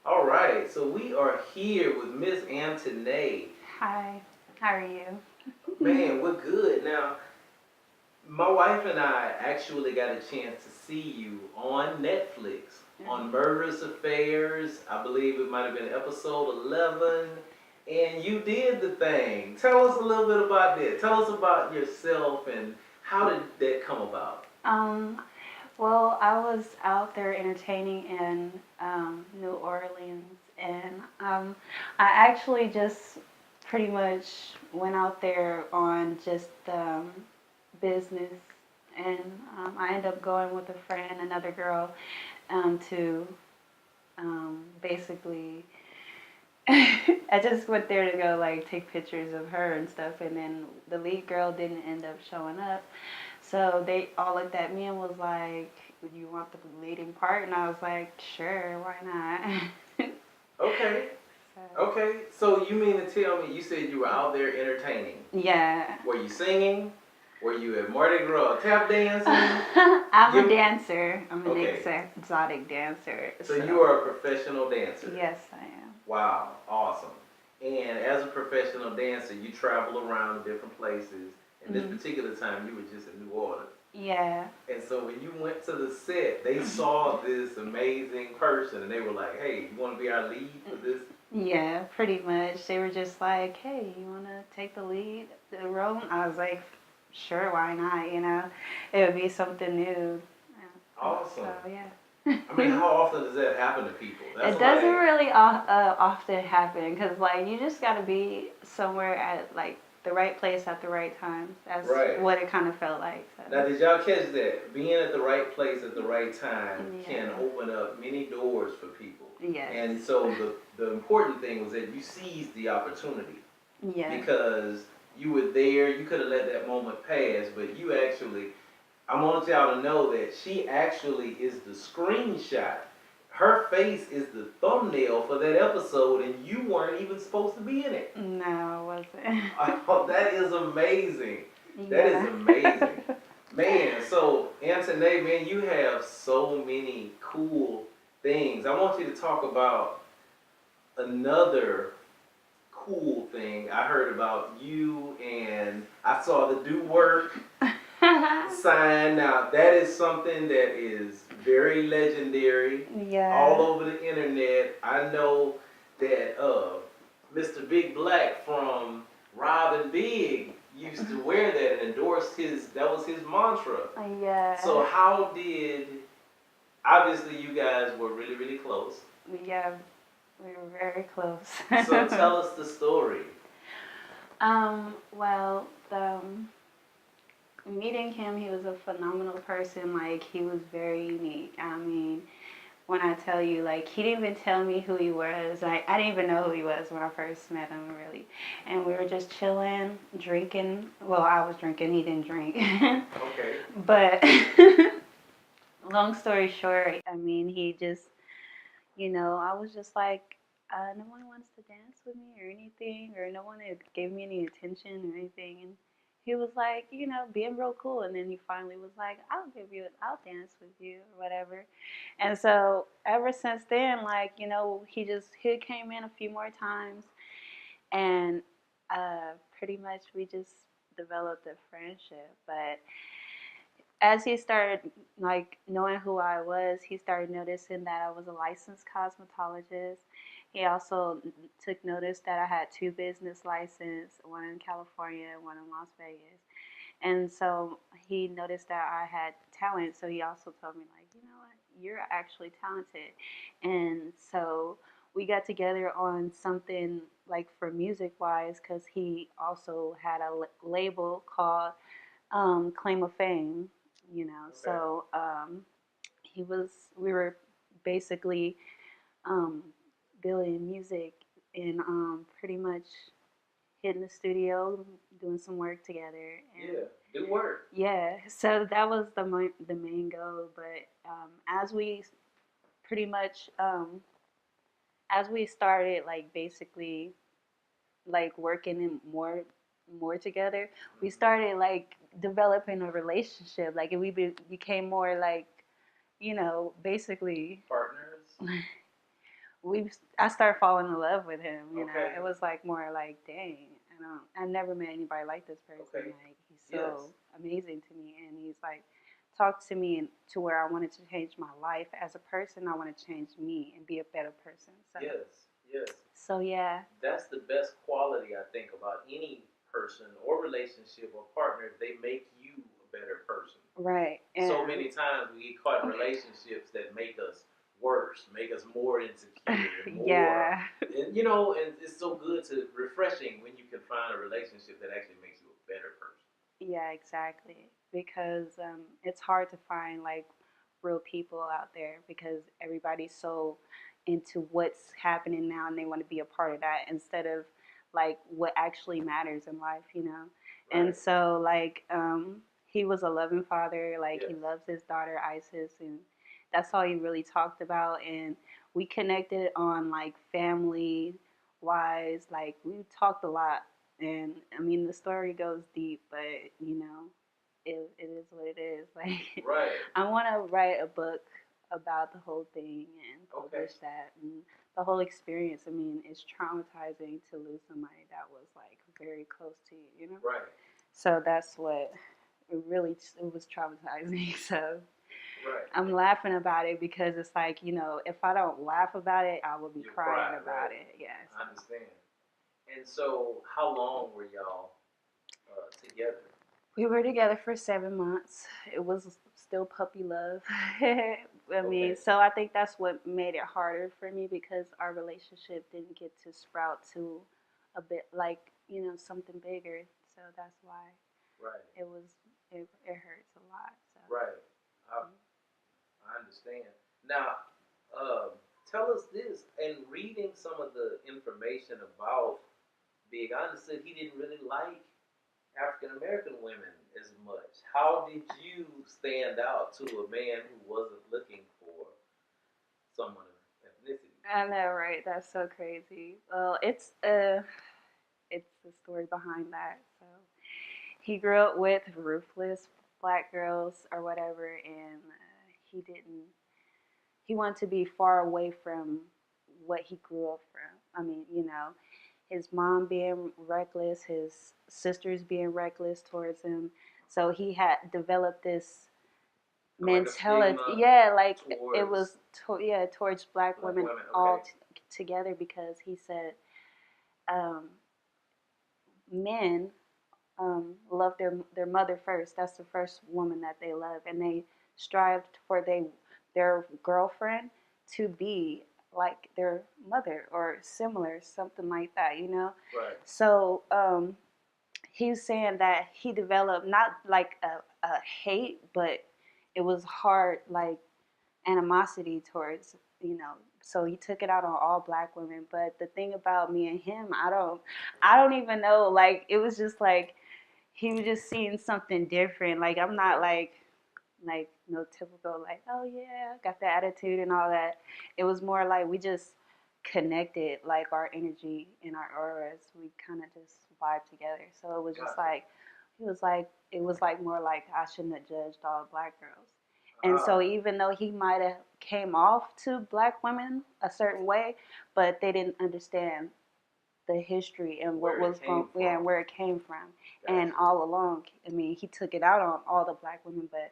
All right, so we are here with Miss Antoneé. Hi, how are you? Man, we're good. Now, my wife and I actually got a chance to see you on Netflix on Murderous Affairs. I believe it might have been episode 11. And you did the thing. Tell us a little bit about that. Tell us about yourself and how did that come about? Um, well, I was out there entertaining in New Orleans, and I actually just pretty much went out there on just business, and I ended up going with a friend, another girl, to basically. I just went there to go like take pictures of her and stuff, and then the lead girl didn't end up showing up. So they all looked at me and was like, "Would you want the leading part?" And I was like, "Sure, why not?" Okay. So, Okay. So you mean to tell me you said you were out there entertaining? yeah. Were you singing? Were you at Mardi Gras tap dancing? I'm a You dancer. I'm an okay? exotic dancer. So So you are a professional dancer. yes, I am. Wow, awesome. And as a professional dancer, you travel around to different places. And this Hmm. particular time, you were just in New Orleans. Yeah. And so when you went to the set, they saw this amazing person, and they were like, "Hey, you want to be our lead for this?" Yeah, pretty much. They were just like, "Hey, you want to take the lead, the role?" I was like, "Sure, why not?" It would be something new. Awesome. So yeah. I mean, how often does that happen to people? That's It doesn't like, really often happen because like you just got to be somewhere at like the right place at the right time. That's right. what it kind of felt like. So Now, did y'all catch that? Being at the right place at the right time can yeah. open up many doors for people. Yes. And so the important thing was that you seized the opportunity Yes. because you were there. You could have let that moment pass, but you actually, I want y'all to know that she actually is the screenshot. Her face is the thumbnail for that episode, and you weren't even supposed to be in it. No, it wasn't. Oh, that is amazing. That is Yeah. amazing. Man, so Antoneé, man, you have so many cool things. I want you to talk about another cool thing I heard about you, and I saw the do work sign. Now, that is something that is very legendary all Yeah. over the internet. I know that Mr. Big Black from Rob and Big used to wear that and endorsed that was his mantra. Yeah. So how did, obviously you guys were really, really close. Yeah. We were very close. So tell us the story. Well, meeting him, he was a phenomenal person. Like, he was very unique. I mean, when I tell you, like, he didn't even tell me who he was. Like, I didn't even know who he was when I first met him, really. And we were just chilling, drinking. Well, I was drinking, he didn't drink. Okay. But long story short, I mean, he just, I was just like, no one wants to dance with me or anything, or no one gave me any attention or anything. And he was like, being real cool. And then he finally was like, I'll dance with you or whatever. And so ever since then, like, he came in a few more times, and pretty much we just developed a friendship. But as he started like knowing who I was, he started noticing that I was a licensed cosmetologist. He also took notice that I had two business licenses, one in California and one in Las Vegas. And so he noticed that I had talent. So he also told me, like, you know what, you're actually talented. And so we got together on something like for music wise, because he also had a label called Claim of Fame, Okay. So we were basically um, building music and pretty much hitting the studio, doing some work together, and Yeah, do work. yeah, so that was the main goal. But as we pretty much as we started like basically like working in more together, we started like developing a relationship. Like became more like, basically Partners. I started falling in love with him. You know, Okay. it was like more like, dang, I never met anybody like this person. Okay. Like he's so amazing to me, and he's like talked to me and to where I wanted to change my life as a person. I want to change me and be a better person. So Yes. so yeah, That's the best quality I think about any person or relationship or partner. They make you a better person. right. And So many times we get caught in relationships that make us worse, make us more insecure, more. yeah, And you know, and it's so good to refreshing when you can find a relationship that actually makes you a better person. yeah, exactly. Because it's hard to find like real people out there because everybody's so into what's happening now and they want to be a part of that instead of like what actually matters in life, you know. Right. And so like he was a loving father, like Yes. he loves his daughter Isis, and that's all he really talked about. And we connected on like family wise, like we talked a lot. And I mean the story goes deep, but you know it is what it is. Like Right. I want to write a book about the whole thing and publish Okay. that and the whole experience. I mean, it's traumatizing to lose somebody that was like very close to you, you know? Right. So that's what it was traumatizing. So Right. I'm laughing about it because it's like, you know, if I don't laugh about it, I will be You'll crying cry, about right. it. Yeah. I understand. And so, how long were y'all together? We were together for 7 months. It was still puppy love. I mean, Okay. so I think that's what made it harder for me because our relationship didn't get to sprout to a bit like, you know, something bigger. So that's why Right. it hurts a lot. So Right. I understand. Now, tell us this. In reading some of the information about Big, I understood he didn't really like African American women as much. How did you stand out to a man who wasn't looking for someone of ethnicity? I know, right? That's so crazy. Well, it's the story behind that. So he grew up with ruthless black girls or whatever, and he didn't. He wanted to be far away from what he grew up from. I mean, you know, his mom being reckless, his sisters being reckless towards him. So he had developed this mentality. Like yeah, like it towards was, towards black women women. all Okay. together because he said um, men love their mother first. That's the first woman that they love, and they strive for their girlfriend to be like their mother or similar, something like that, you know. Right. So he was saying that he developed not like a hate, but it was hard like animosity towards, you know. So he took it out on all black women. But the thing about me and him, I don't even know. Like it was just like he was just seeing something different. Like I'm not like no typical like, oh yeah, got the attitude and all that. It was more like we just connected, like our energy and our auras. We kind of just vibe together. So it was just like it was like more like I shouldn't have judged all black girls. And so even though he might have came off to black women a certain way, but they didn't understand the history and what was going, yeah, and where it came from. Gotcha. And all along, I mean, he took it out on all the black women, but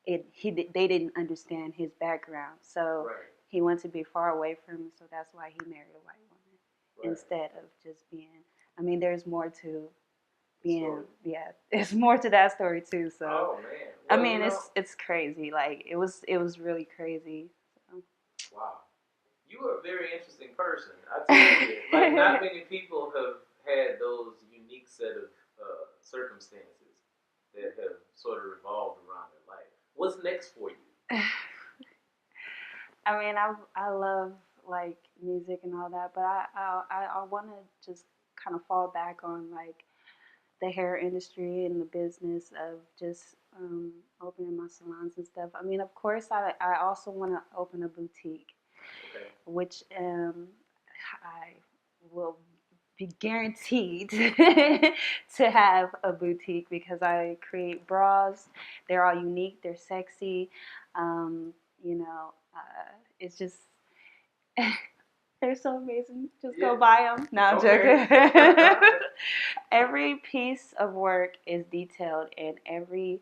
they didn't understand his background. So he wanted to be far away from him, so that's why he married a white woman instead of just being. I mean, there's more to being. Yeah, there's more to that story too. So oh man, well, I mean, it's crazy. Like it was really crazy. So. Wow. You are a very interesting person. I tell you, like not many people have had those unique set of circumstances that have sort of revolved around their life. What's next for you? I mean, I love like music and all that, but I want to just kind of fall back on like the hair industry and the business of just opening my salons and stuff. I mean, of course, I also want to open a boutique, which I will be guaranteed to have a boutique because I create bras. They're all unique. They're sexy. You know, it's just They're so amazing. Just Yeah. go buy them. No, I'm Okay. joking. Every piece of work is detailed, and every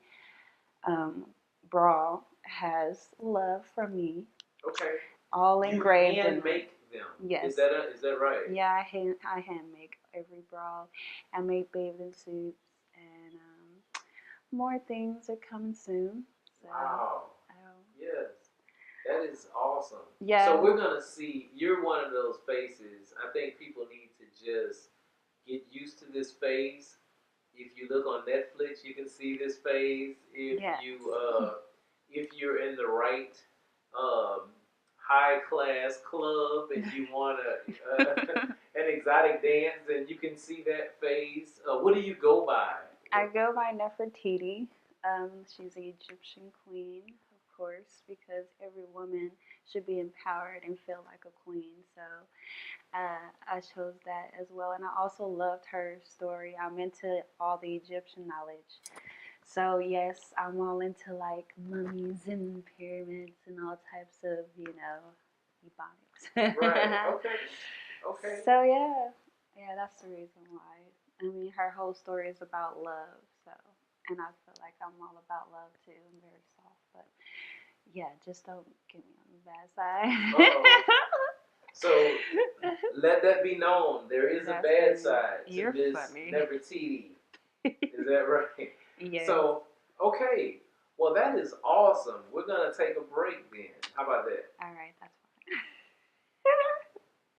um, bra has love from me. Okay. All You engraved in hand it. make them. Yes. Is that right? Yeah, I hand make every bra. I make bathing suits, and more things are coming soon. So, Wow. Yes. That is awesome. yeah. So we're gonna see. You're one of those faces. I think people need to just get used to this face. If you look on Netflix, you can see this face. If you're in the right um, high class club and you want an exotic dance, then you can see that face. What do you go by? I go by Nefertiti. She's the Egyptian queen, of course, because every woman should be empowered and feel like a queen. So I chose that as well. And I also loved her story. I'm into all the Egyptian knowledge. So, yes, I'm all into like mummies and pyramids and all types of, ebonics. Right. Okay. Okay. So, yeah, that's the reason why. I mean, her whole story is about love. So, and I feel like I'm all about love too. I'm very soft, but yeah, just don't get me on the bad side. So let that be known. There is a bad funny. side to You're Miss funny. Nefertiti. Is that right? Yes. So, okay. Well, that is awesome. We're going to take a break then. How about that? All right, that's fine.